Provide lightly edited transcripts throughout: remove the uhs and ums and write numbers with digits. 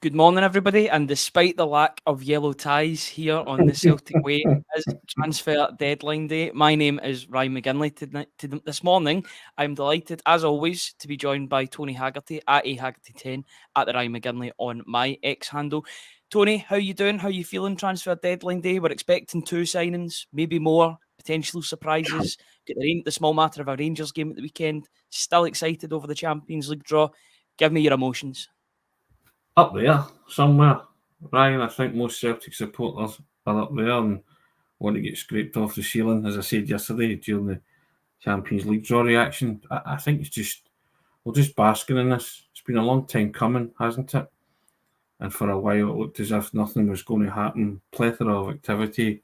Good morning, everybody. And despite the lack of yellow ties here on the Celtic Way, as transfer deadline day, my name is Ryan McGinley. This morning, I'm delighted, as always, to be joined by Tony Haggerty at ahaggerty10 at the Ryan McGinley on my X handle. Tony, how you doing? How you feeling? Transfer deadline day. We're expecting 2 signings, maybe more, potential surprises. Get the small matter of a Rangers game at the weekend. Still excited over the Champions League draw. Give me your emotions. Up there somewhere, Ryan. I think most Celtic supporters are up there and want to get scraped off the ceiling. As I said yesterday during the Champions League draw reaction, I think we're just basking in this. It's been a long time coming, hasn't it? And for a while it looked as if nothing was going to happen. Plethora of activity.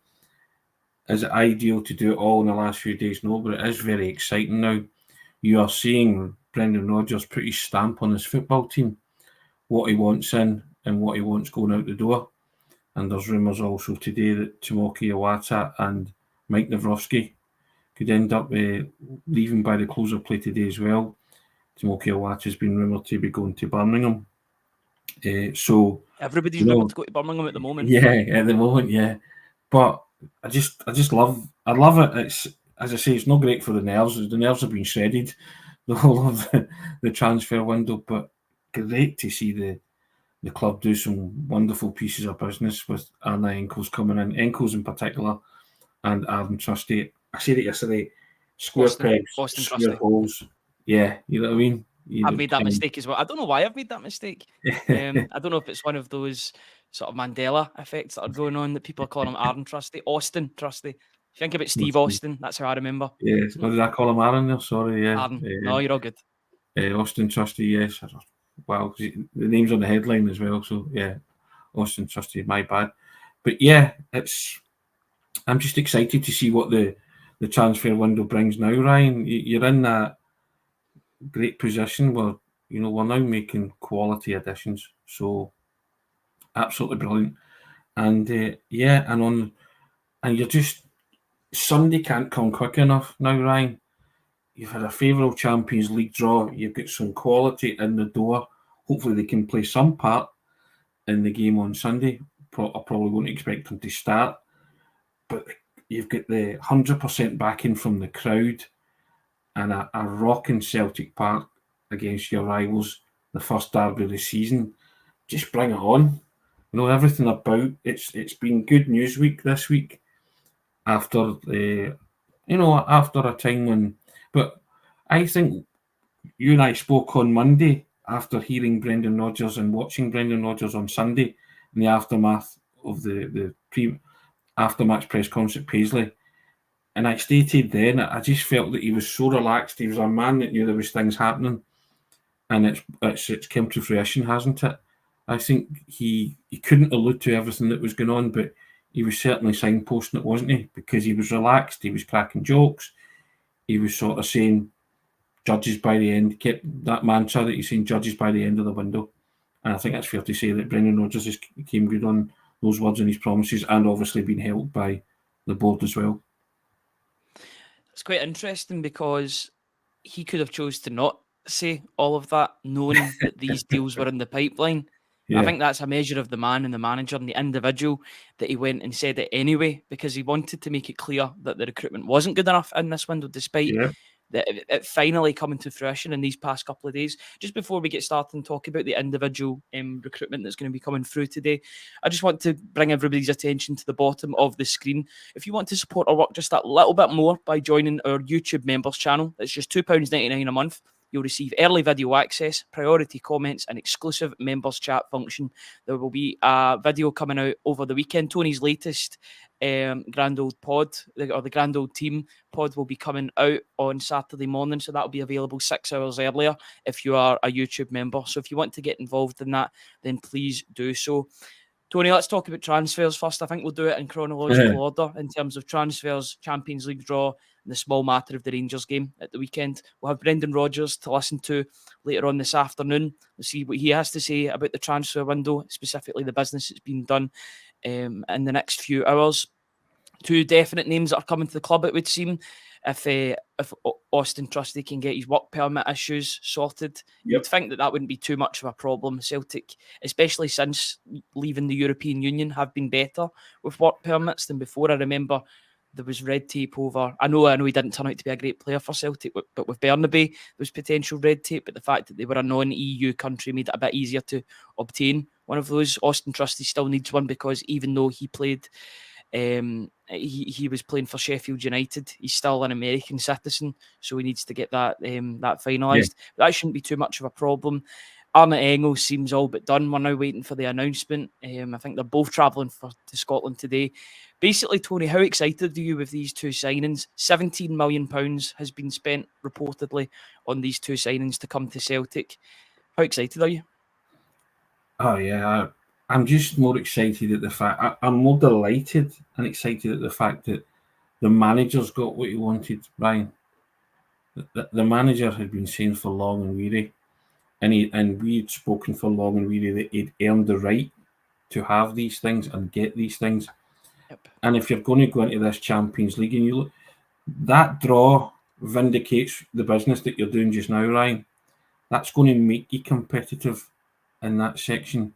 Is it ideal to do it all in the last few days? No, but it is very exciting now. You are seeing Brendan Rodgers put his stamp on his football team, what he wants in and what he wants going out the door. And there's rumours also today that Tomoki Iwata and Mike Nawrocki could end up leaving by the close of play today as well. Tomoki Iwata has been rumoured to be going to Birmingham. So everybody's rumoured to go to Birmingham at the moment. Yeah, at the moment, yeah. But I love it. It's, as I say, it's not great for the nerves. The nerves have been shredded the whole of the transfer window, but great to see the club do some wonderful pieces of business with Arne Engels coming in, Engels in particular, and Arne Trusty. I said it yesterday, square pegs, Auston square Trusty. holes. Yeah, you know what I mean? I've made that mistake as well. I don't know why I've made that mistake. I don't know if it's one of those sort of Mandela effects that are going on that people are calling him Arne Trusty. Auston Trusty. If you think about Steve Austin, that's how I remember. Yes. What did I call him, Aaron there? Sorry, yeah. Arne. No, you're all good. Auston Trusty, yes. Wow, the name's on the headline as well. So yeah, Auston Trusty, my bad. But yeah, I'm just excited to see what the transfer window brings now, Ryan. You're in that great position where, we're now making quality additions. So absolutely brilliant. And and you're just, Sunday can't come quick enough now, Ryan. You've had a favourable Champions League draw. You've got some quality in the door. Hopefully they can play some part in the game on Sunday. I probably won't expect them to start. But you've got the 100% backing from the crowd and a rocking Celtic Park against your rivals, the first derby of the season. Just bring it on. Everything about it's been good news week this week after after a time when. But I think you and I spoke on Monday after hearing Brendan Rodgers and watching Brendan Rodgers on Sunday in the aftermath of the after-match press conference at Paisley. And I stated then, I just felt that he was so relaxed. He was a man that knew there was things happening. And it's come to fruition, hasn't it? I think he couldn't allude to everything that was going on, but he was certainly signposting it, wasn't he? Because he was relaxed, he was cracking jokes, he was sort of saying, judges by the end, kept that mantra that he's saying, judges by the end of the window. And I think that's fair to say that Brendan Rodgers has came good on those words and his promises, and obviously been helped by the board as well. It's quite interesting because he could have chose to not say all of that, knowing that these deals were in the pipeline. Yeah. I think that's a measure of the man and the manager and the individual that he went and said it anyway, because he wanted to make it clear that the recruitment wasn't good enough in this window, despite it finally coming to fruition in these past couple of days. Just before we get started and talk about the individual recruitment that's going to be coming through today, I just want to bring everybody's attention to the bottom of the screen. If you want to support our work just that little bit more by joining our YouTube members channel, it's just £2.99 a month. You'll receive early video access, priority comments, and exclusive members chat function. There will be a video coming out over the weekend. Tony's latest Grand Old Pod, or the Grand Old Team pod, will be coming out on Saturday morning. So that'll be available 6 hours earlier if you are a YouTube member. So if you want to get involved in that, then please do so. Tony, let's talk about transfers first. I think we'll do it in chronological order in terms of transfers, Champions League draw, and the small matter of the Rangers game at the weekend. We'll have Brendan Rodgers to listen to later on this afternoon. We'll see what he has to say about the transfer window, specifically the business that's been done in the next few hours. Two definite names that are coming to the club, it would seem. if Auston Trusty can get his work permit issues sorted, you'd think that wouldn't be too much of a problem. Celtic, especially since leaving the European Union, have been better with work permits than before. I remember there was red tape over. I know he didn't turn out to be a great player for Celtic, but with Bernabei, there was potential red tape. But the fact that they were a non-EU country made it a bit easier to obtain one of those. Auston Trusty still needs one because even though he played, he was playing for Sheffield United, he's still an American citizen, so he needs to get that finalised. That shouldn't be too much of a problem. Arne Engels seems all but done. We're now waiting for the announcement. I think they're both travelling to Scotland today. Basically, Tony, how excited are you with these two signings? £17 million has been spent reportedly on these two signings to come to Celtic. How excited are you? Oh yeah, I'm just more excited at the fact. I'm more delighted and excited at the fact that the manager's got what he wanted, Ryan. The manager had been saying for long and weary, and we had spoken for long and weary that he'd earned the right to have these things and get these things. Yep. And if you're going to go into this Champions League and you look, that draw vindicates the business that you're doing just now, Ryan. That's going to make you competitive in that section.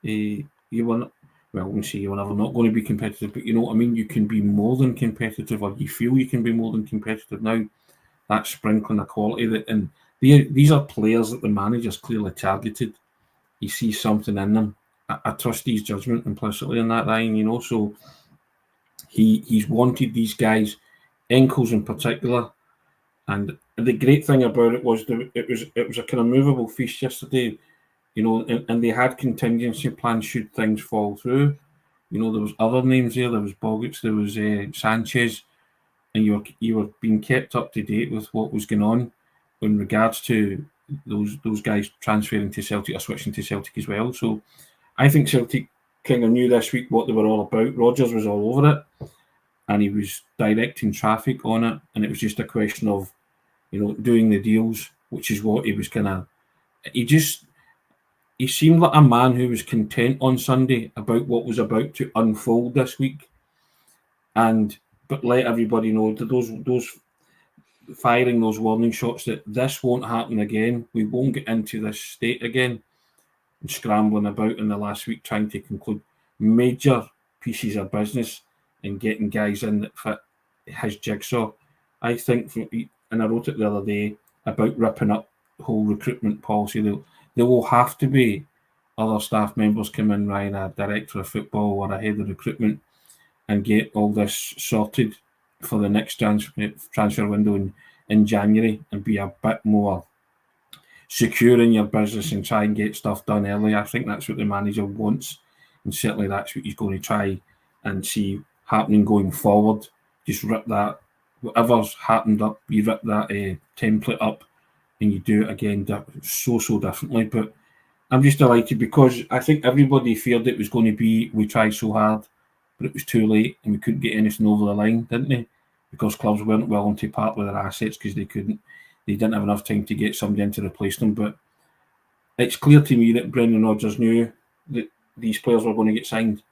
You were, you were never not going to be competitive, but you know what I mean? You can be more than competitive, or you feel you can be more than competitive now. That sprinkling of quality, and these are players that the manager's clearly targeted. He sees something in them. I trust his judgment implicitly in that, Ryan, so he's wanted these guys, Engels in particular. And the great thing about it was it was a kind of movable feast yesterday, and they had contingency plans should things fall through. There was other names there. There was Bogic, there was Sanchez, and you were being kept up to date with what was going on in regards to those guys transferring to Celtic or switching to Celtic as well. So I think Celtic kind of knew this week what they were all about. Rodgers was all over it, and he was directing traffic on it, and it was just a question of doing the deals, which is what he was kind of. He seemed like a man who was content on Sunday about what was about to unfold this week, but let everybody know that those firing those warning shots that this won't happen again. We won't get into this state again, and scrambling about in the last week trying to conclude major pieces of business and getting guys in that fit his jigsaw. I think, and I wrote it the other day about ripping up the whole recruitment policy. There will have to be other staff members come in, Ryan, a director of football or a head of recruitment, and get all this sorted for the next transfer window in January, and be a bit more secure in your business and try and get stuff done early. I think that's what the manager wants, and certainly that's what he's going to try and see happening going forward. Just rip that, whatever's happened up, you rip that template up and you do it again so differently. But I'm just delighted because I think everybody feared it was going to be, we tried so hard, but it was too late and we couldn't get anything over the line, didn't they? Because clubs weren't willing to part with their assets because they didn't have enough time to get somebody in to replace them. But it's clear to me that Brendan Rodgers knew that these players were going to get signed,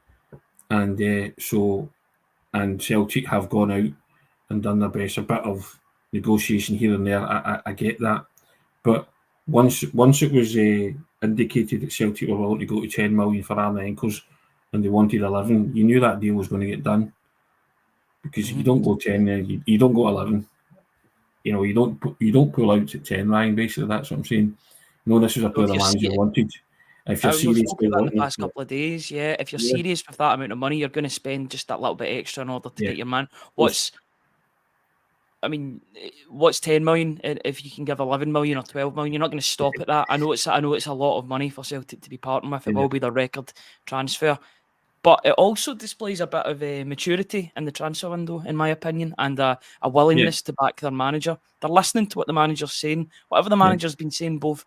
and Celtic have gone out and done their best. A bit of negotiation here and there, I get that, but once it was indicated that Celtic were willing to go to 10 million for Arne Engels and they wanted 11, you knew that deal was going to get done, because if you don't go 10, you don't go 11. You don't pull out at 10, Ryan. Basically, that's what I'm saying. This was a player the manager wanted. If you're serious about the past couple of days, if you're serious with that amount of money, you're going to spend just that little bit extra in order to get your man. What's 10 million if you can give 11 million or 12 million? You're not going to stop at that. I know it's a lot of money for Celtic to be parting with. It will be their record transfer, but it also displays a bit of maturity in the transfer window, in my opinion, and a willingness to back their manager. They're listening to what the manager's saying, whatever the manager's been saying, both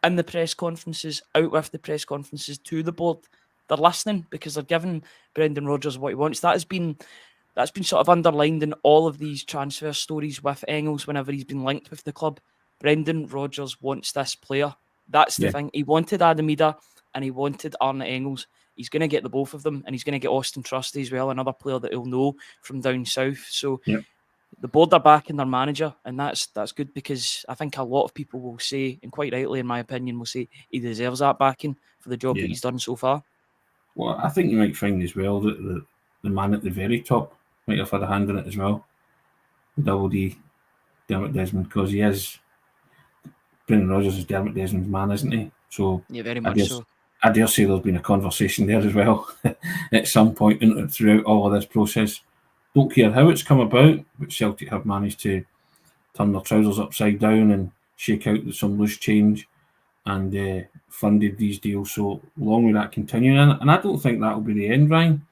in the press conferences, out with the press conferences, to the board. They're listening because they're giving Brendan Rodgers what he wants. That's been sort of underlined in all of these transfer stories with Engels whenever he's been linked with the club. Brendan Rodgers wants this player. That's the thing. He wanted Adam Ida and he wanted Arne Engels. He's going to get the both of them, and he's going to get Auston Trusty as well, another player that he'll know from down south. So the board are backing their manager, and that's good, because I think a lot of people will say, and quite rightly in my opinion, will say he deserves that backing for the job that he's done so far. Well, I think you might find as well that the man at the very top might have had a hand in it as well. The Double D, Dermot Desmond, because he is, Brendan Rodgers is Dermot Desmond's man, isn't he? So yeah, very much so. I dare say there's been a conversation there as well at some point throughout all of this process. Don't care how it's come about, but Celtic have managed to turn their trousers upside down and shake out some loose change and funded these deals. So long with that continuing, and I don't think that will be the end, Ryan.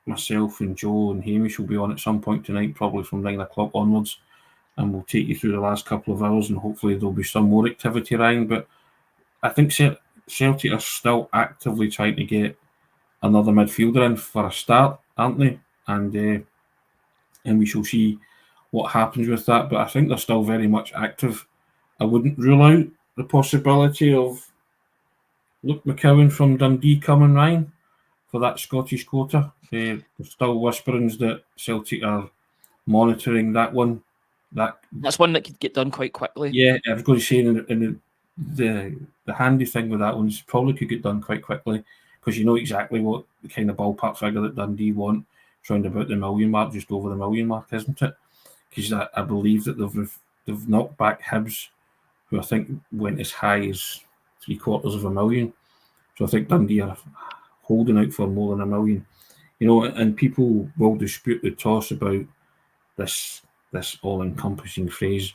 Myself and Joe and Hamish will be on at some point tonight, probably from 9 o'clock onwards, and we'll take you through the last couple of hours, and hopefully there'll be some more activity, Ryan. But I think Celtic are still actively trying to get another midfielder in for a start, aren't they? And we shall see what happens with that. But I think they're still very much active. I wouldn't rule out the possibility of Luke McCowan from Dundee coming, Ryan, for that Scottish quota. There's still whisperings that Celtic are monitoring that one. That's one that could get done quite quickly. Yeah, I was going to say, in the handy thing with that one is probably could get done quite quickly, because you know exactly what the kind of ballpark figure that Dundee want. It's around about the million mark, just over the million mark, isn't it? Because I believe that they've knocked back Hibs, who I think went as high as $750,000. So I think Dundee are holding out for more than $1 million. And people will dispute the toss about this all-encompassing phrase,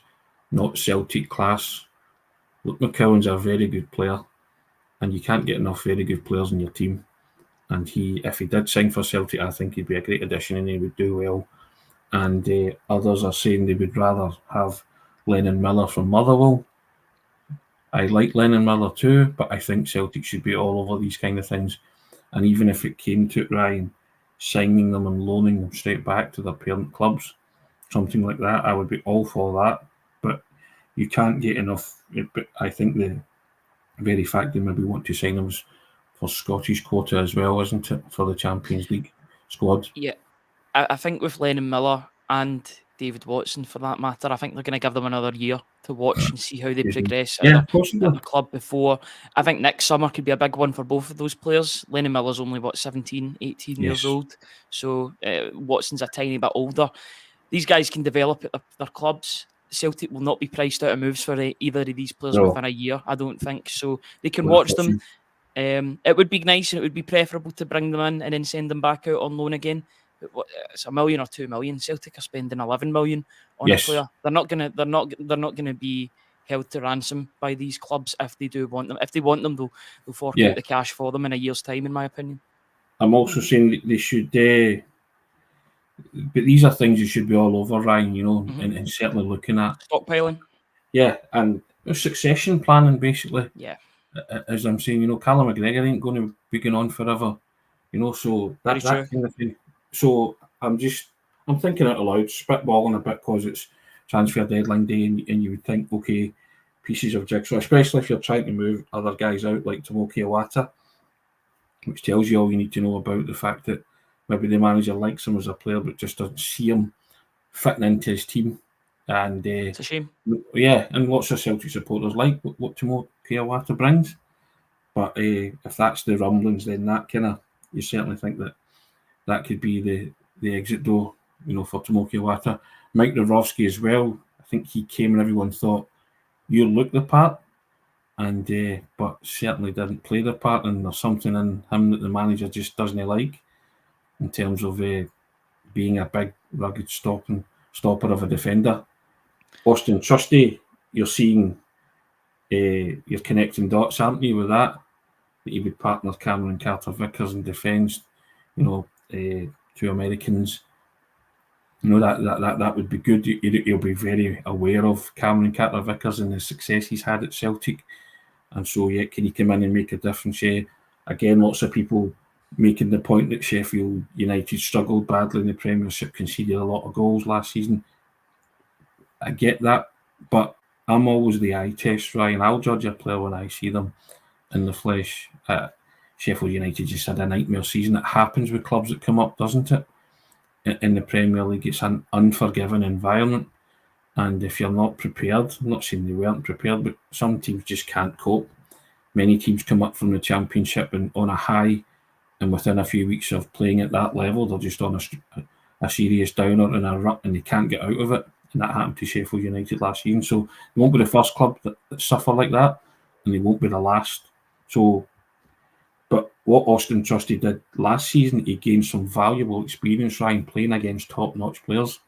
not Celtic class. Look, McCowan's a very good player, and you can't get enough very good players in your team. And if he did sign for Celtic, I think he'd be a great addition and he would do well. And others are saying they would rather have Lennon Miller from Motherwell. I like Lennon Miller too, but I think Celtic should be all over these kind of things. And even if it came to it, Ryan, signing them and loaning them straight back to their parent clubs, something like that, I would be all for that. But you can't get enough. But I think the very fact they maybe want to sign them for Scottish quota as well, isn't it, for the Champions League squad? Yeah, I think with Lennon Miller and David Watson, for that matter, I think they're going to give them another year to watch and see how they progress at the club before. I think next summer could be a big one for both of those players. Lennon Miller's only, 17, 18 years old. So Watson's a tiny bit older. These guys can develop at their clubs. Celtic will not be priced out of moves for either of these players within a year, I don't think. So they can watch them. It would be nice and it would be preferable to bring them in and then send them back out on loan again. It's $1 million or $2 million. Celtic are spending $11 million on a player. They're not gonna be held to ransom by these clubs if they do want them. If they want them, they'll fork out the cash for them in a year's time, in my opinion. I'm also saying that they should, but these are things you should be all over, Ryan. And certainly looking at stockpiling. Yeah, and succession planning, basically. Yeah. As I'm saying, Callum McGregor ain't going to be going on forever. So that kind of thing. So I'm thinking out aloud, spitballing a bit, because it's transfer deadline day, and you would think, okay, pieces of jigsaw, especially if you're trying to move other guys out like Tomoki Iwata, which tells you all you need to know about the fact that maybe the manager likes him as a player, but just doesn't see him fitting into his team. And it's a shame. Yeah, and lots of Celtic supporters like what Tomoki Iwata brings. But if that's the rumblings, then that you certainly think that could be the exit door, for Tomoki Iwata. Mike Rowski as well. I think he came and everyone thought, you look the part, and but certainly didn't play the part, and there's something in him that the manager just doesn't like, in terms of being a big, rugged stopper of a defender. Auston Trusty, you're seeing, you're connecting dots, aren't you, with that he would partner Cameron Carter-Vickers in defence, two Americans. That would be good. You'll be very aware of Cameron Carter-Vickers and the success he's had at Celtic. And so, can he come in and make a difference? Again, lots of people making the point that Sheffield United struggled badly in the Premiership, conceded a lot of goals last season. I get that, but I'm always the eye test, Ryan. I'll judge a player when I see them in the flesh. Sheffield United just had a nightmare season. It happens with clubs that come up, doesn't it? in the Premier League. It's an unforgiving environment, and if you're not prepared, I'm not saying they weren't prepared, but some teams just can't cope. Many teams come up from the Championship and on a high, and within a few weeks of playing at that level, they're just on a serious downer and a rut, and they can't get out of it. And that happened to Sheffield United last season. So they won't be the first club that suffer like that, and they won't be the last. So, but what Auston Trusty did last season, he gained some valuable experience, Ryan, playing against top-notch players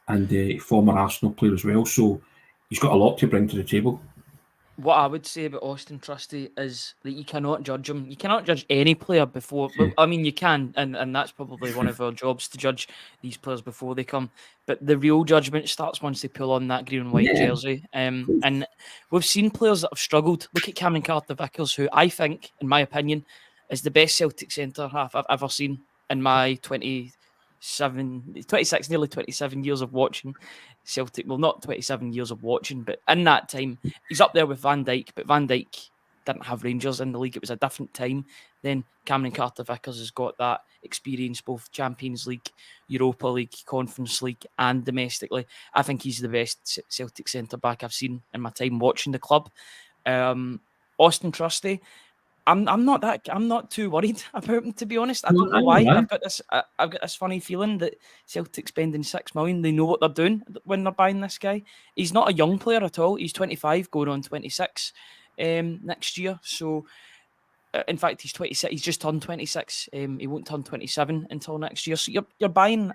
and former Arsenal player as well. So he's got a lot to bring to the table. What I would say about Auston Trusty is that you cannot judge him. You cannot judge any player before. Well, I mean, you can, and that's probably one of our jobs, to judge these players before they come. But the real judgment starts once they pull on that green and white jersey. And we've seen players that have struggled. Look at Cameron Carter-Vickers, who I think, in my opinion, is the best Celtic centre half I've ever seen in my 26, nearly 27 years of watching Celtic. Well, not 27 years of watching, but in that time, he's up there with Van Dijk. But Van Dijk didn't have Rangers in the league. It was a different time. Then Cameron Carter-Vickers has got that experience, both Champions League, Europa League, Conference League, and domestically. I think he's the best Celtic centre-back I've seen in my time watching the club. Auston Trusty, I'm not too worried about him, to be honest. I don't know why. I've got this funny feeling that Celtic spending $6 million, they know what they're doing when they're buying this guy. He's not a young player at all. He's 25, going on 26 next year. So, in fact, he's 26. He's just turned 26. He won't turn 27 until next year. So you're buying.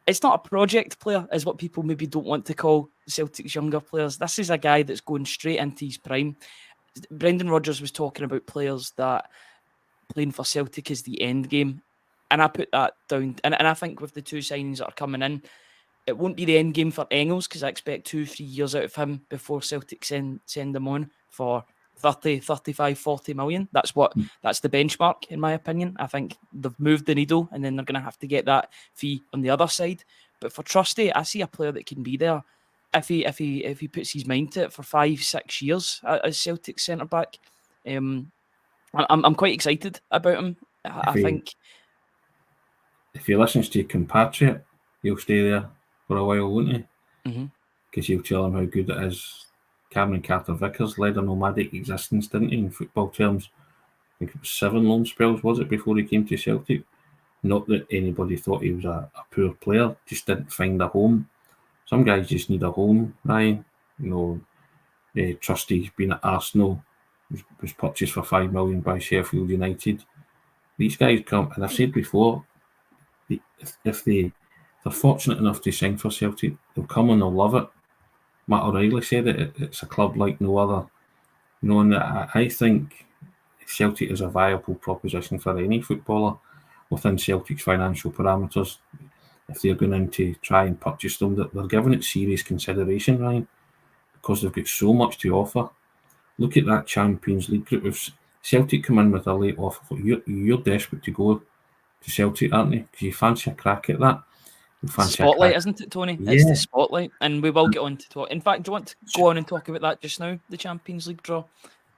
It's not a project player, is what people maybe don't want to call Celtic's younger players. This is a guy that's going straight into his prime. Brendan Rodgers was talking about players that playing for Celtic is the end game. And I put that down. And I think with the two signings that are coming in, it won't be the end game for Engels, because I expect 2-3 years out of him before Celtic send him on for 30, 35, 40 million. That's the benchmark, in my opinion. I think they've moved the needle, and then they're going to have to get that fee on the other side. But for Trusty, I see a player that can be there if he puts his mind to it for 5-6 years as Celtic centre back. I'm quite excited about him. I think if he listens to your compatriot, he'll stay there for a while, won't he? Because he'll tell him how good it is. Cameron Carter-Vickers led a nomadic existence, didn't he, in football terms? I think it was 7 loan spells, was it, before he came to Celtic? Not that anybody thought he was a poor player, just didn't find a home. Some guys just need a home, Ryan. Trusty's been at Arsenal, was purchased for $5 million by Sheffield United. These guys come, and I've said before, if they're fortunate enough to sign for Celtic, they'll come and they'll love it. Matt O'Reilly said it's a club like no other. And I think Celtic is a viable proposition for any footballer within Celtic's financial parameters. If they're going in to try and purchase them, that they're giving it serious consideration, Ryan, because they've got so much to offer. Look at that Champions League group. If Celtic come in with a late offer, you're desperate to go to Celtic, aren't you? Because you fancy a crack at that. Spotlight, isn't it, Tony? Yeah. It's the spotlight, and we will get on to talk. In fact, do you want to go on and talk about that just now, the Champions League draw?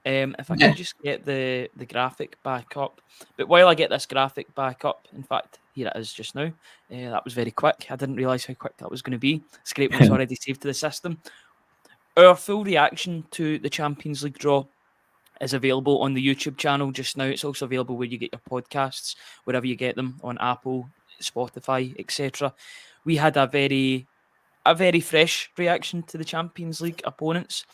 If I can just get the graphic back up. But while I get this graphic back up, in fact, here it is just now. That was very quick. I didn't realise how quick that was going to be. Scrape was already saved to the system. Our full reaction to the Champions League draw is available on the YouTube channel just now. It's also available where you get your podcasts, wherever you get them, on Apple, Spotify, etc. We had a very fresh reaction to the Champions League opponents.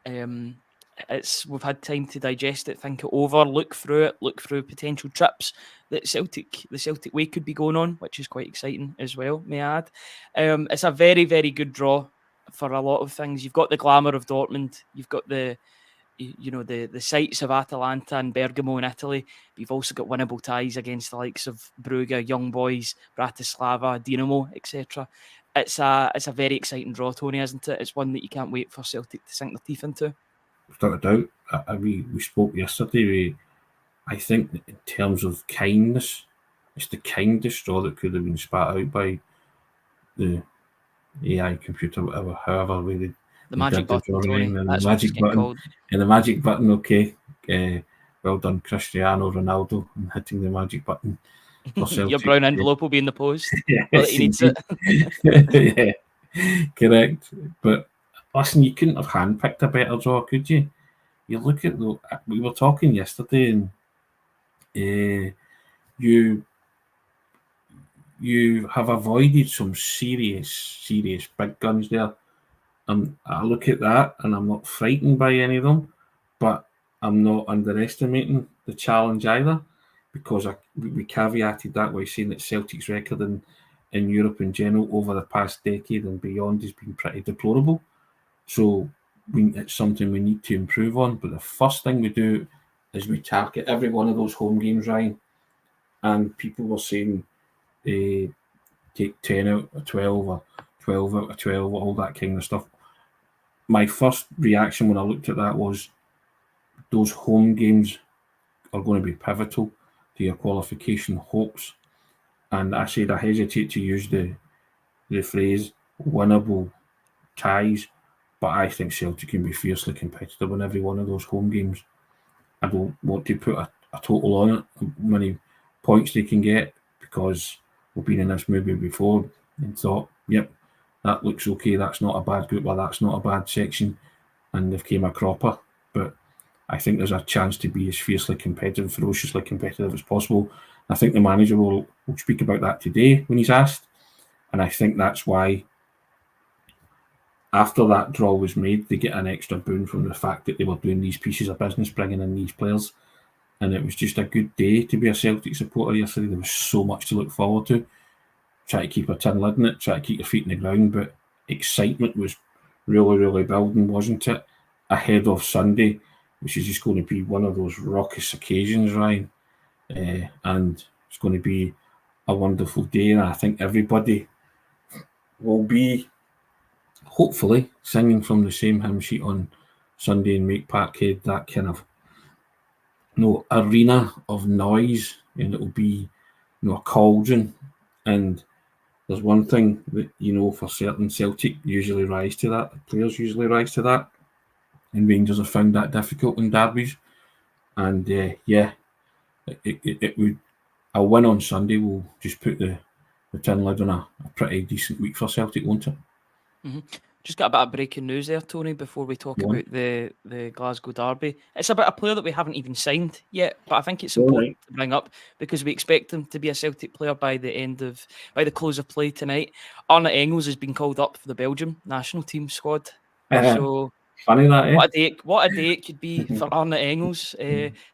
We've had time to digest it, think it over, look through potential trips that the Celtic way could be going on, which is quite exciting as well, may I add. It's a very, very good draw for a lot of things. You've got the glamour of Dortmund, you've got the sights of Atalanta and Bergamo in Italy, but you've also got winnable ties against the likes of Brugge, Young Boys, Bratislava, Dinamo, etc. It's a very exciting draw, Tony, isn't it? It's one that you can't wait for Celtic to sink their teeth into. Without a doubt. We spoke yesterday. I think in terms of kindness, it's the kindest straw that could have been spat out by the AI computer, whatever, however we did. The magic button, Tony. That's the magic button. Called. And the magic button, okay. Well done, Cristiano Ronaldo, and hitting the magic button. for Celtic. Your brown envelope will be in the post. Yes, Well, he needs it. Yeah, correct. But listen, you couldn't have handpicked a better draw, could you? You look at we were talking yesterday, and you have avoided some serious big guns there. I look at that and I'm not frightened by any of them, but I'm not underestimating the challenge either, because we caveated that by saying that Celtic's record in Europe in general over the past decade and beyond has been pretty deplorable. So it's something we need to improve on. But the first thing we do is we target every one of those home games, Ryan. And people were saying, take 10 out of 12 or 12 out of 12, all that kind of stuff. My first reaction when I looked at that was those home games are going to be pivotal to your qualification hopes. And I said I hesitate to use the phrase winnable ties, but I think Celtic can be fiercely competitive in every one of those home games. I don't want to put a total on it, how many points they can get, because we've been in this movie before and thought, yep, that looks okay, that's not a bad group, or that's not a bad section, and they've came a cropper. But I think there's a chance to be as fiercely competitive, ferociously competitive as possible. I think the manager will speak about that today when he's asked, and I think that's why after that draw was made, they get an extra boon from the fact that they were doing these pieces of business, bringing in these players. And it was just a good day to be a Celtic supporter yesterday. There was so much to look forward to. Try to keep a tin lid in it, try to keep your feet in the ground, but excitement was really, really building, wasn't it? Ahead of Sunday, which is just going to be one of those raucous occasions, Ryan. And it's going to be a wonderful day. And I think everybody will be, hopefully, singing from the same hymn sheet on Sunday and make Parkhead that kind of arena of noise, and it'll be a cauldron. And there's one thing that for certain, Celtic usually rise to that. The players usually rise to that, and Rangers have found that difficult in derbies. And it would, a win on Sunday will just put the tin lid on a pretty decent week for Celtic, won't it? Mm-hmm. Just got a bit of breaking news there, Tony, before we talk about the Glasgow Derby. It's about a player that we haven't even signed yet, but I think it's important to bring up because we expect him to be a Celtic player by the close of play tonight. Arne Engels has been called up for the Belgium national team squad. So funny that, eh? What a day it could be for Arne Engels,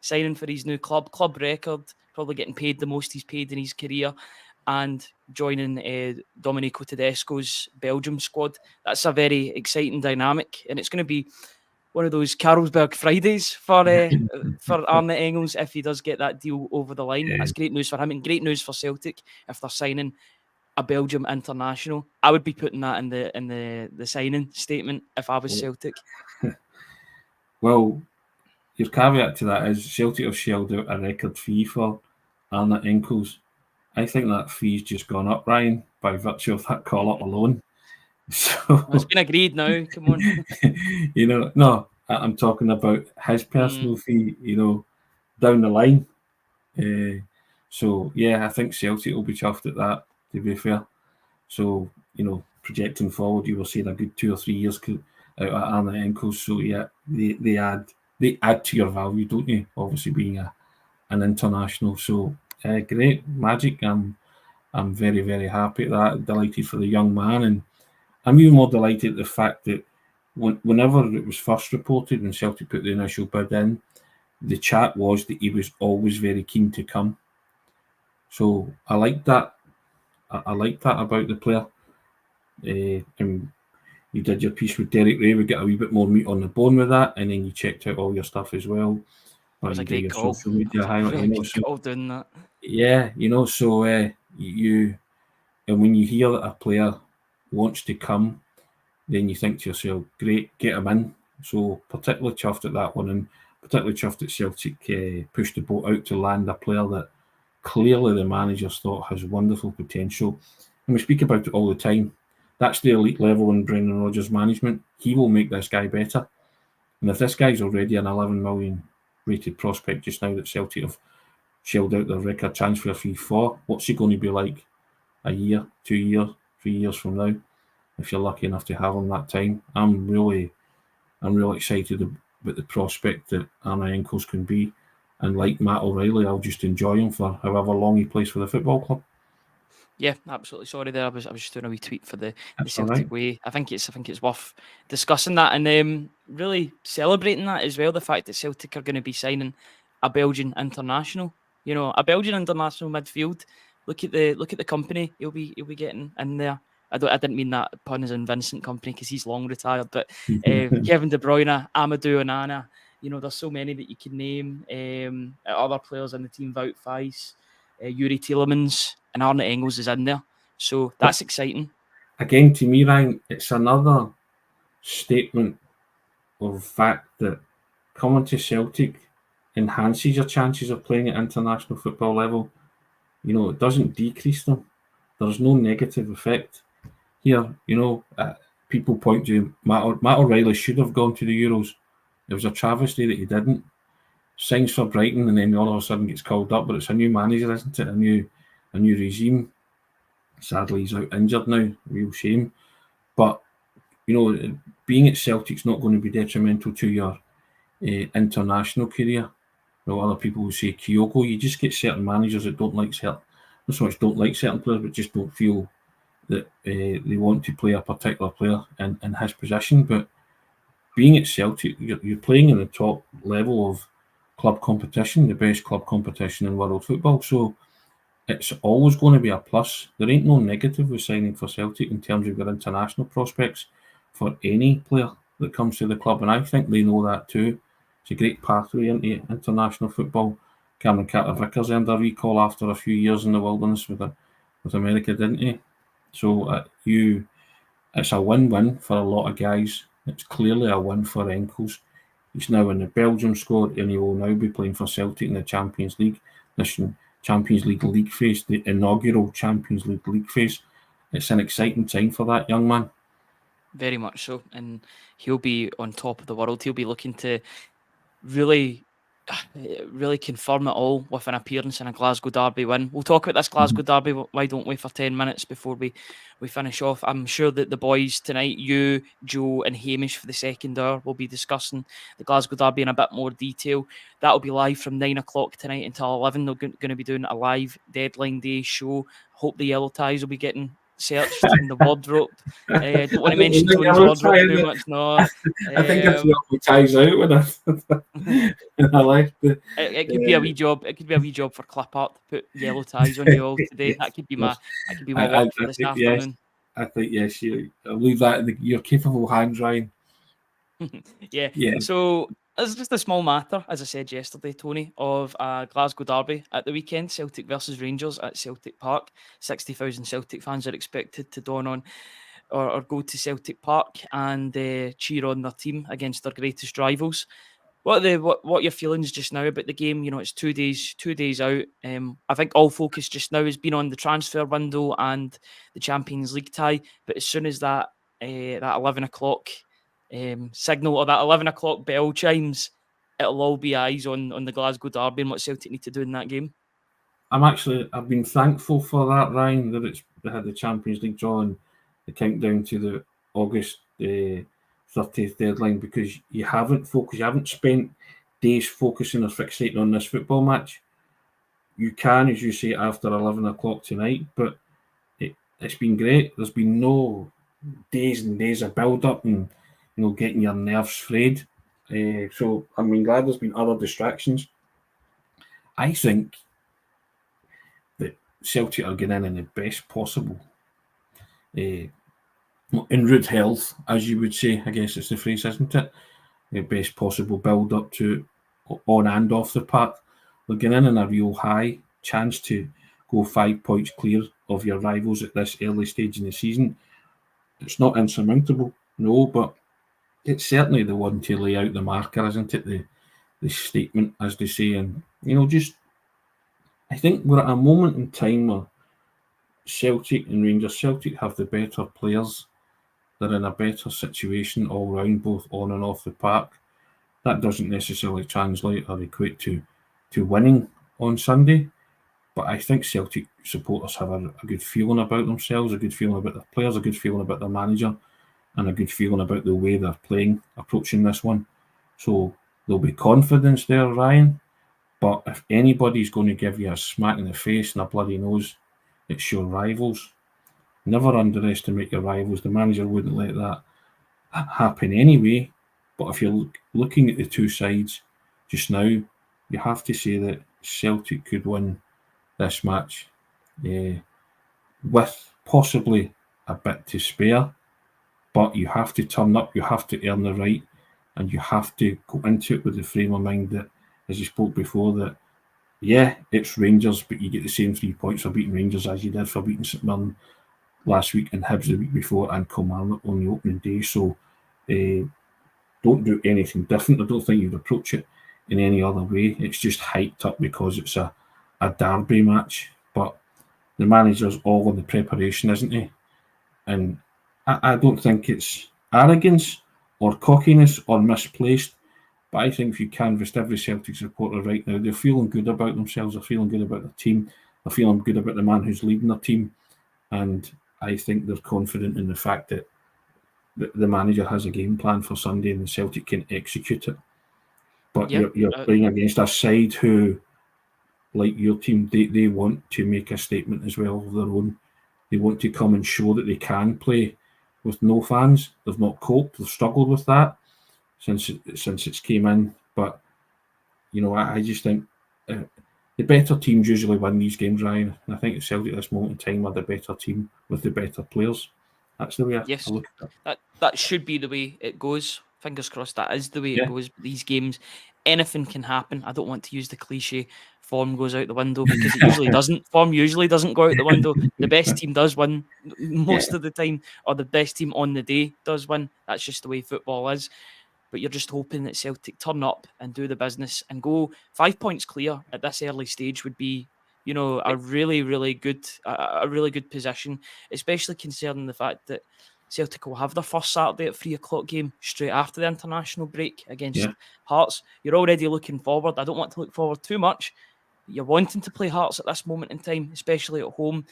signing for his new club record, probably getting paid the most he's paid in his career, and joining Domenico Tedesco's Belgium squad. That's a very exciting dynamic, and it's going to be one of those Carlsberg Fridays for Arne Engels if he does get that deal over the line. Yeah. That's great news for him and great news for Celtic if they're signing a Belgium international. I would be putting that in the signing statement if I was Celtic. Well, your caveat to that is Celtic have shelled out a record fee for Arne Engels. I think that fee's just gone up, Ryan, by virtue of that call-up alone. So it's been agreed now. Come on. No, I'm talking about his personal fee, down the line. So, yeah, I think Celtic will be chuffed at that, to be fair. So, projecting forward, you will see a good 2 or 3 years out of Arne Engels. So, yeah, they add to your value, don't you? Obviously being an international. So, great, magic. I'm very, very happy at that. Delighted for the young man, and I'm even more delighted at the fact that whenever it was first reported when Celtic put the initial bid in, the chat was that he was always very keen to come. So I like that. I like that about the player. And you did your piece with Derek Ray. We got a wee bit more meat on the bone with that, and then you checked out all your stuff as well. That was a great call. Social media highlight, call doing that. Yeah, so and when you hear that a player wants to come, then you think to yourself, great, get him in. So particularly chuffed at that one, and particularly chuffed that Celtic pushed the boat out to land a player that clearly the managers thought has wonderful potential. And we speak about it all the time. That's the elite level in Brendan Rodgers' management. He will make this guy better. And if this guy's already an 11 million rated prospect just now that Celtic have shelled out their record transfer fee for. What's he going to be like a year, 2 years, 3 years from now? If you're lucky enough to have him that time, I'm really excited about the prospect that Arne Engels can be. And like Matt O'Reilly, I'll just enjoy him for however long he plays for the football club. Yeah, absolutely. Sorry there. I was just doing a wee tweet for the That's all Celtic right. way. I think it's worth discussing that and really celebrating that as well. The fact that Celtic are going to be signing a Belgian international. A Belgian international midfield. Look at the company he'll be getting in there. I didn't mean that pun as in Vincent Company because he's long retired. But Kevin De Bruyne, Amadou Onana. There's so many that you can name. Other players in the team, Wout Faes, Yuri Tielemans, and Arne Engels is in there. So that's exciting. Again, to me, Ryan, it's another statement of the fact that coming to Celtic enhances your chances of playing at international football level. It doesn't decrease them. There's no negative effect here. People point to Matt O'Reilly should have gone to the Euros. It was a travesty that he didn't. Signs for Brighton and then all of a sudden gets called up, but it's a new manager, isn't it? A new regime. Sadly, he's out injured now. Real shame. But being at Celtic's not going to be detrimental to your international career. Other people will say Kyogo. You just get certain managers that don't like certain players, but just don't feel that they want to play a particular player in his position. But being at Celtic, you're playing in the top level of club competition, the best club competition in world football. So it's always going to be a plus. There ain't no negative with signing for Celtic in terms of your international prospects for any player that comes to the club, and I think they know that too. It's a great pathway into international football. Cameron Carter-Vickers earned a recall after a few years in the wilderness with America, didn't he? So it's a win-win for a lot of guys. It's clearly a win for Engels. He's now in the Belgium squad, and he will now be playing for Celtic in the Champions League. This Champions League phase, the inaugural Champions League phase. It's an exciting time for that young man. Very much so, and he'll be on top of the world. He'll be looking to really confirm it all with an appearance in a Glasgow Derby win. We'll talk about this Glasgow Derby, why don't we, for 10 minutes before we finish off. I'm sure that the boys tonight, you, Joe and Hamish for the second hour, will be discussing the Glasgow Derby in a bit more detail. That'll be live from 9 o'clock tonight until 11. They're going to be doing a live deadline day show. Hope the yellow ties will be getting searched in the wardrobe. Don't want to mention Tony's wardrobe too much. No, I think it's the ties out with us. I like it could be a wee job. It could be a wee job for clip art to put yellow ties on you all today. That could be my work for this afternoon. Yes, I think yes. I'll leave that in your capable hands, Ryan. Yeah. So it's just a small matter, as I said yesterday, Tony, of Glasgow Derby at the weekend, Celtic versus Rangers at Celtic Park. 60,000 Celtic fans are expected to don on or go to Celtic Park and cheer on their team against their greatest rivals. What are your feelings just now about the game? It's 2 days out. I think all focus just now has been on the transfer window and the Champions League tie. But as soon as that 11 o'clock signal or that 11 o'clock bell chimes, it'll all be eyes on the Glasgow Derby and what Celtic need to do in that game. I've been thankful for that, Ryan, that they had the Champions League draw and the countdown to the August 30th deadline, because you haven't spent days focusing or fixating on this football match. You can, as you say, after 11 o'clock tonight, but it's been great. There's been no days and days of build-up and getting your nerves frayed. So I'm glad there's been other distractions. I think that Celtic are getting in the best possible en route health, as you would say. I guess it's the phrase, isn't it? The best possible build up to on and off the park. They're getting in a real high chance to go 5 points clear of your rivals at this early stage in the season. It's not insurmountable, no, but it's certainly the one to lay out the marker, isn't it? The statement, as they say, and I think we're at a moment in time where Celtic and Rangers. Celtic have the better players. They're in a better situation all round, both on and off the park. That doesn't necessarily translate or equate to winning on Sunday. But I think Celtic supporters have a good feeling about themselves, a good feeling about their players, a good feeling about their manager, and a good feeling about the way they're playing, approaching this one. So there'll be confidence there, Ryan. But if anybody's going to give you a smack in the face and a bloody nose, it's your rivals. Never underestimate your rivals. The manager wouldn't let that happen anyway. But if you're looking at the two sides just now, you have to say that Celtic could win this match with possibly a bit to spare. But you have to turn up, you have to earn the right, and you have to go into it with the frame of mind that, as you spoke before, that yeah, it's Rangers, but you get the same 3 points for beating Rangers as you did for beating St Mirren last week and Hibs the week before and Kilmarnock on the opening day. So don't do anything different. I don't think you'd approach it in any other way. It's just hyped up because it's a derby match. But the manager's all in the preparation, isn't he? And I don't think it's arrogance or cockiness or misplaced. But I think if you canvassed every Celtic supporter right now, they're feeling good about themselves, they're feeling good about their team, they're feeling good about the man who's leading their team. And I think they're confident in the fact that the manager has a game plan for Sunday and the Celtic can execute it. But you're playing against a side who, like your team, they want to make a statement as well of their own. They want to come and show that they can play with no fans. They've not coped, they've struggled with that since it's came in. But I just think the better teams usually win these games, Ryan. And I think Celtic at this moment in time are the better team with the better players. That's the way I look at it. That should be the way it goes. Fingers crossed that is the way it goes. But these games, anything can happen. I don't want to use the cliche form goes out the window because it usually doesn't. Form usually doesn't go out the window. The best team does win most of the time, or the best team on the day does win. That's just the way football is. But you're just hoping that Celtic turn up and do the business and go 5 points clear at this early stage would be, a really, really good position, especially concerning the fact that Celtic will have their first Saturday at 3 o'clock game straight after the international break against Hearts. You're already looking forward. I don't want to look forward too much. You're wanting to play Hearts at this moment in time, especially at home.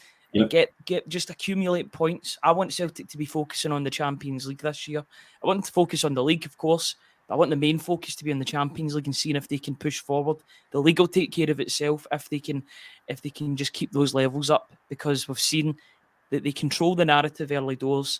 Get just accumulate points. I want Celtic to be focusing on the Champions League this year. I want them to focus on the league, of course, but I want the main focus to be on the Champions League and seeing if they can push forward. The league will take care of itself if they can just keep those levels up, because we've seen that they control the narrative early doors.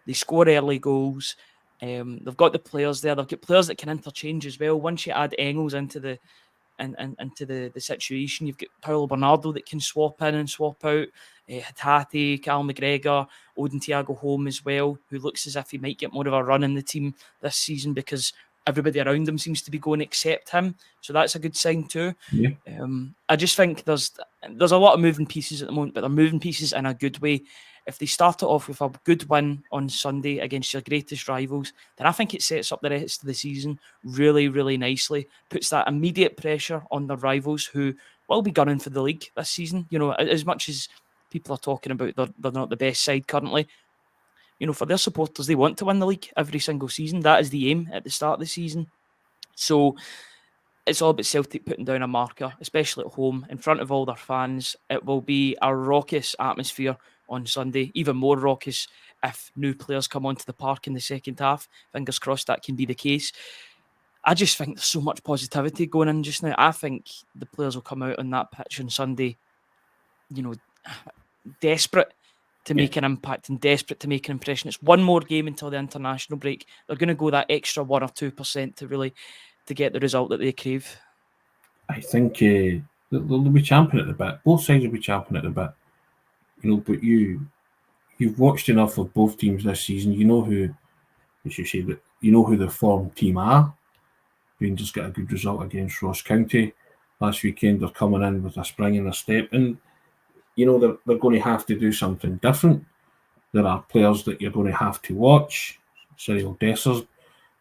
They score early goals. They've got the players there. They've got players that can interchange as well. Once you add Engels into the situation, you've got Paulo Bernardo that can swap in and swap out. Hatate, Cal McGregor, Odin Thiago Home as well, who looks as if he might get more of a run in the team this season because everybody around him seems to be going except him. So that's a good sign too. Yeah. I just think there's a lot of moving pieces at the moment, but they're moving pieces in a good way. If they start it off with a good win on Sunday against your greatest rivals, then I think it sets up the rest of the season really, really nicely. Puts that immediate pressure on the rivals who will be gunning for the league this season. As much as people are talking about they're not the best side currently, for their supporters, they want to win the league every single season. That is the aim at the start of the season. So it's all about Celtic putting down a marker, especially at home, in front of all their fans. It will be a raucous atmosphere on Sunday, even more raucous if new players come onto the park in the second half. Fingers crossed that can be the case. I just think there's so much positivity going in just now. I think the players will come out on that pitch on Sunday, desperate to make an impact and desperate to make an impression. It's one more game until the international break. They're going to go that extra 1 or 2% to get the result that they crave. I think they'll be champing at the bit. Both sides will be champing at the bit. But you've watched enough of both teams this season. You know who, as you say, that you know who the form team are. Rangers got a good result against Ross County last weekend. They're coming in with a spring in their step, and they're going to have to do something different. There are players that you're going to have to watch. Cyril Dessers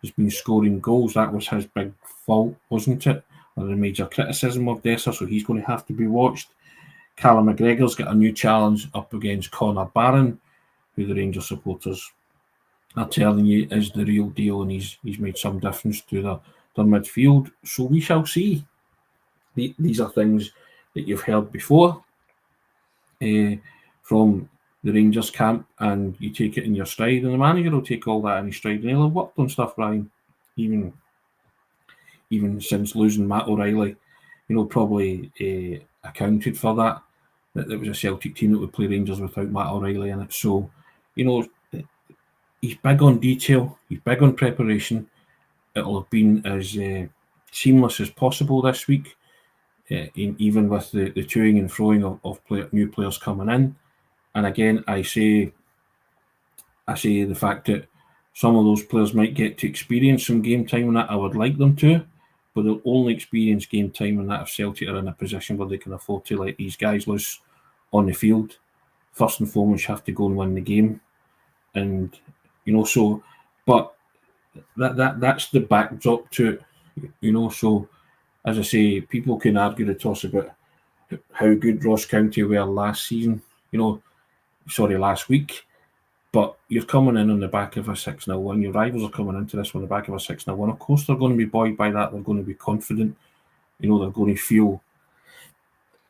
has been scoring goals. That was his big fault, wasn't it? Or the major criticism of Dessers, so he's going to have to be watched. Callum McGregor's got a new challenge up against Connor Barron, who the Rangers supporters are telling you is the real deal, and he's made some difference to their midfield. So we shall see. These are things that you've heard before from the Rangers camp, and you take it in your stride, and the manager will take all that in his stride, and he'll have worked on stuff, Ryan, even since losing Matt O'Reilly, probably accounted for that there was a Celtic team that would play Rangers without Matt O'Reilly in it. So, he's big on detail, he's big on preparation. It'll have been as seamless as possible this week, even with the toing and froing of new players coming in. And again, I say the fact that some of those players might get to experience some game time in that. I would like them to, but they'll only experience game time in that if Celtic are in a position where they can afford to let these guys loose on the field. First and foremost, you have to go and win the game. And, so, but that's the backdrop to it, so as I say, people can argue the toss about how good Ross County were last season, last week, but you're coming in on the back of a 6-0 win. Your rivals are coming into this on the back of a 6-0 win. Of course, they're going to be buoyed by that. They're going to be confident. They're going to feel,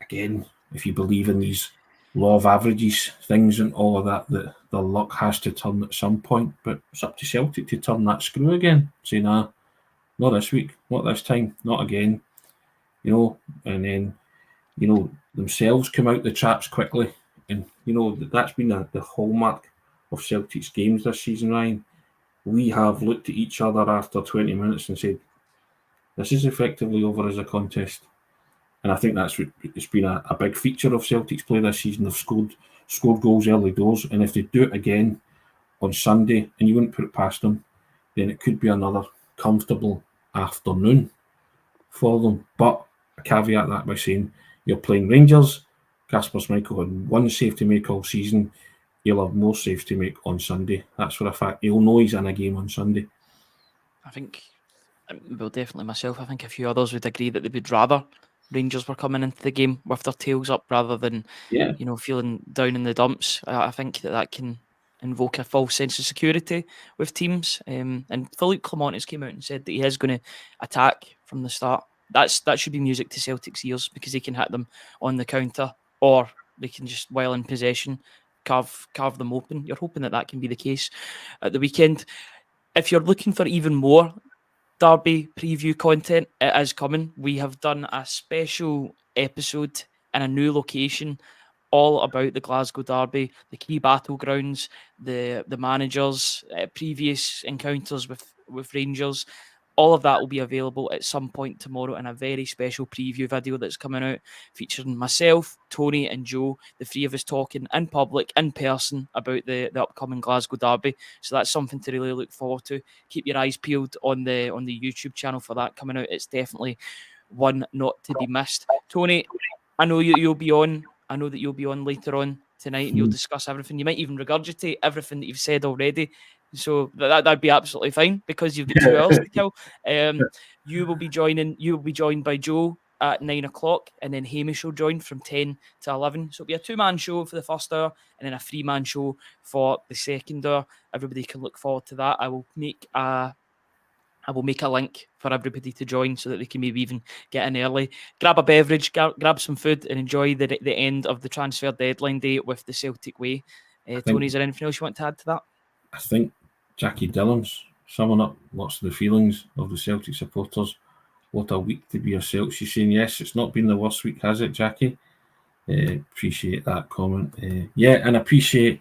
again, if you believe in these law of averages things and all of that the luck has to turn at some point. But it's up to Celtic to turn that screw again. Say, nah, not this week, not this time, not again. And then, themselves come out the traps quickly. And, that's been the hallmark of Celtic's games this season, Ryan. We have looked at each other after 20 minutes and said, this is effectively over as a contest. And I think it's been a big feature of Celtic's play this season. They've scored goals early doors, and if they do it again on Sunday, and you wouldn't put it past them, then it could be another comfortable afternoon for them. But I caveat that by saying you're playing Rangers. Kasper Schmeichel had one save to make all season. He'll have more saves to make on Sunday. That's for a fact. He'll know he's in a game on Sunday. I think, well, definitely myself, I think a few others would agree that they would rather Rangers were coming into the game with their tails up rather than, feeling down in the dumps. I think that can invoke a false sense of security with teams. And Philippe Clement has came out and said that he is going to attack from the start. That should be music to Celtic's ears, because they can hit them on the counter, or they can just, while in possession, carve them open. You're hoping that can be the case at the weekend. If you're looking for even more Derby preview content, it is coming. We have done a special episode in a new location all about the Glasgow Derby, the key battlegrounds, the managers, previous encounters with Rangers. All of that will be available at some point tomorrow in a very special preview video that's coming out, featuring myself, Tony and Joe, the three of us talking in public, in person, about the upcoming Glasgow Derby. So that's something to really look forward to. Keep your eyes peeled on the YouTube channel for that coming out. It's definitely one not to be missed. Tony, I know you'll be on. I know that you'll be on later on tonight, and you'll discuss everything. You might even regurgitate everything that you've said already. So that'd be absolutely fine, because you've got 2 hours to kill. You will be joined by Joe at 9 o'clock, and then Hamish will join from 10 to 11. So it'll be a 2-man show for the first hour, and then a 3-man show for the second hour. Everybody can look forward to that. I will make a link for everybody to join, so that they can maybe even get in early, grab a beverage, grab some food, and enjoy the end of the transfer deadline day with the Celtic way. Tony, is there anything else you want to add to that? I think Jackie Dillon's summing up lots of the feelings of the Celtic supporters. What a week to be a Celtic. She's saying, yes, it's not been the worst week, has it, Jackie? Appreciate that comment. And appreciate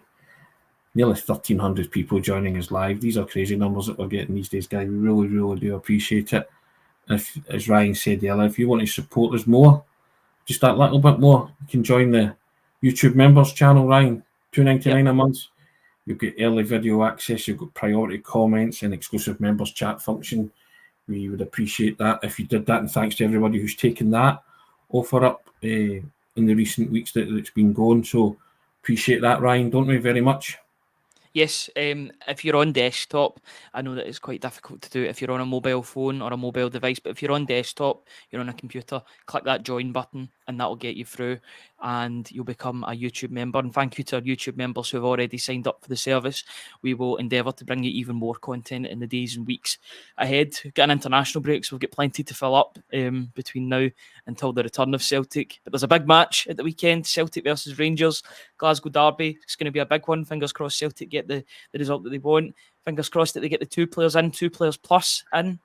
nearly 1,300 people joining us live. These are crazy numbers that we're getting these days, guys. We really, really do appreciate it. If, as Ryan said earlier, if you want to support us more, just that little bit more, you can join the YouTube members channel, Ryan. $2.99 a month. You've got early video access, you've got priority comments and exclusive members chat function. We would appreciate that if you did that, and thanks to everybody who's taken that offer up in the recent weeks that it's been going. So appreciate that, Ryan, don't we, very much? Yes, if you're on desktop, I know that it's quite difficult to do it if you're on a mobile phone or a mobile device, but if you're on desktop, you're on a computer, click that join button and that'll get you through and you'll become a YouTube member. And thank you to our YouTube members who have already signed up for the service. We will endeavour to bring you even more content in the days and weeks ahead. Getting international breaks, we'll get plenty to fill up between now until the return of Celtic. But there's a big match at the weekend, Celtic versus Rangers. Glasgow Derby. It's going to be a big one. Fingers crossed Celtic get the result that they want. Fingers crossed that they get the 2 players in, 2 players plus in.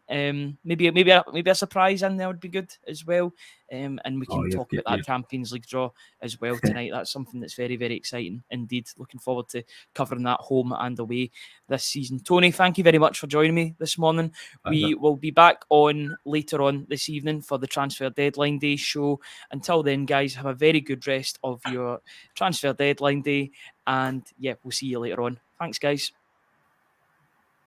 Maybe a surprise in there would be good as well. And we can talk about that Champions League draw as well tonight. That's something that's very, very exciting indeed. Looking forward to covering that home and away this season. Tony, thank you very much for joining me this morning. We will be back on later on this evening for the Transfer Deadline Day show. Until then, guys, have a very good rest of your Transfer Deadline Day. And yeah, we'll see you later on. Thanks, guys.